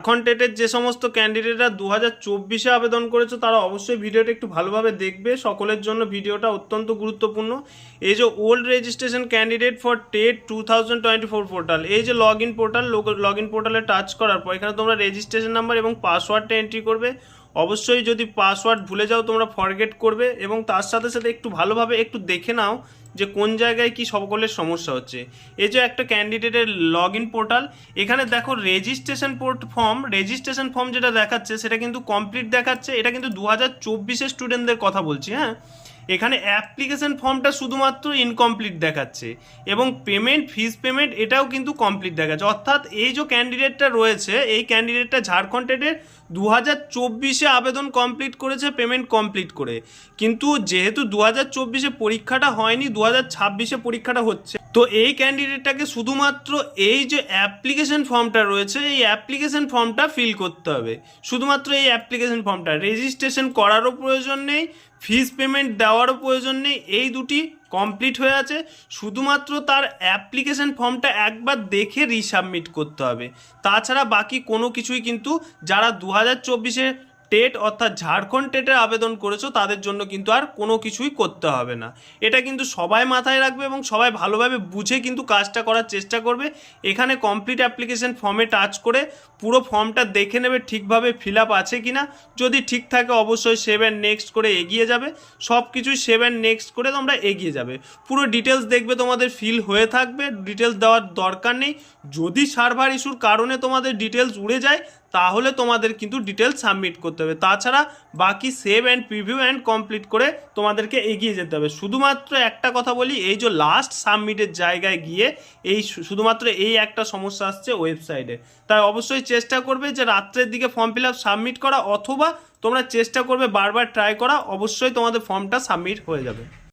এখন টেটের যে সমস্ত ক্যান্ডিডেটরা 2024-এ আবেদন করেছো তারা অবশ্যই ভিডিওটা একটু ভালোভাবে দেখবে। সকলের জন্য ভিডিওটা অত্যন্ত গুরুত্বপূর্ণ। এই যে old registration candidate for TET 2024 portal, এই যে log in portal, log in পোর্টালে টাচ করার পর এখানে তোমরা রেজিস্ট্রেশন নাম্বার এবং পাসওয়ার্ডটা এন্ট্রি করবে। অবশ্যই যদি পাসওয়ার্ড ভুলে যাও তোমরা ফরগেট করবে, এবং তার সাথে সাথে একটু ভালোভাবে একটু দেখে নাও যে কোন জায়গায় কি সকলের সমস্যা হচ্ছে। এই যে একটা ক্যান্ডিডেটের লগ ইন পোর্টাল, এখানে দেখো রেজিস্ট্রেশন ফর্ম যেটা দেখাচ্ছে সেটা কিন্তু কমপ্লিট দেখাচ্ছে। এটা কিন্তু 2024-এর স্টুডেন্টদের কথা বলছি, হ্যাঁ। এখানে অ্যাপ্লিকেশন ফর্মটা শুধুমাত্র ইনকমপ্লিট দেখাচ্ছে, এবং ফিস পেমেন্ট এটাও কিন্তু কমপ্লিট দেখাচ্ছে। অর্থাৎ এই যে ক্যান্ডিডেটটা রয়েছে, এই ক্যান্ডিডেটটা ঝাড়খণ্ড টেটের 2024-এ আবেদন কমপ্লিট করেছে পেমেন্ট কমপ্লিট করে, কিন্তু যেহেতু 2024-এ পরীক্ষাটা হয়নি, 2026-এ পরীক্ষাটা হচ্ছে, তো এই ক্যান্ডিডেটটাকে শুধুমাত্র এই যে অ্যাপ্লিকেশন ফর্মটা রয়েছে এই অ্যাপ্লিকেশন ফর্মটা ফিল করতে হবে। শুধুমাত্র এই অ্যাপ্লিকেশন ফর্মটা, রেজিস্ট্রেশন করারও প্রয়োজন নেই, ফিস পেমেন্ট দেওয়ারও প্রয়োজন নেই, এই দুটি কমপ্লিট হয়ে আছে। শুধুমাত্র তার অ্যাপ্লিকেশন ফর্মটা একবার দেখে রিসাবমিট করতে হবে। তাছাড়া বাকি কোনো কিছুই কিন্তু যারা 2024-এ টেট অর্থাৎ ঝাড়খণ্ড টেটের আবেদন করেছো তাদের জন্য কিন্তু আর কোনো কিছুই করতে হবে না। এটা কিন্তু সবাই মাথায় রাখবে এবং সবাই ভালোভাবে বুঝে কিন্তু কাজটা করার চেষ্টা করবে। এখানে কমপ্লিট অ্যাপ্লিকেশন ফর্মে টাচ করে পুরো ফর্মটা দেখে নেবে ঠিকভাবে ফিল আপ আছে কিনা। যদি ঠিক থাকে অবশ্যই সেভ অ্যান্ড নেক্সট করে এগিয়ে যাবে। সব কিছুই সেভ অ্যান্ড নেক্সট করে তোমরা এগিয়ে যাবে। পুরো ডিটেলস দেখবে তোমাদের ফিল হয়ে থাকবে, ডিটেলস দেওয়ার দরকার নেই। যদি সার্ভার ইস্যুর কারণে তোমাদের ডিটেলস উড়ে যায় তাহলে তোমাদের কিন্তু ডিটেলস সাবমিট করতে হবে। তাছাড়া বাকি save and preview and complete করে তোমাদেরকে এগিয়ে যেতে হবে। শুধুমাত্র একটা কথা বলি, এই যে লাস্ট সাবমিটের জায়গায় গিয়ে শুধুমাত্র এই একটা সমস্যা আসছে ওয়েবসাইটে। তাই অবশ্যই চেষ্টা করবে যে রাত্রের দিকে ফর্ম ফিল আপ সাবমিট করা, অথবা তোমরা চেষ্টা করবে বারবার ট্রাই করা, অবশ্যই তোমাদের ফর্মটা সাবমিট হয়ে যাবে।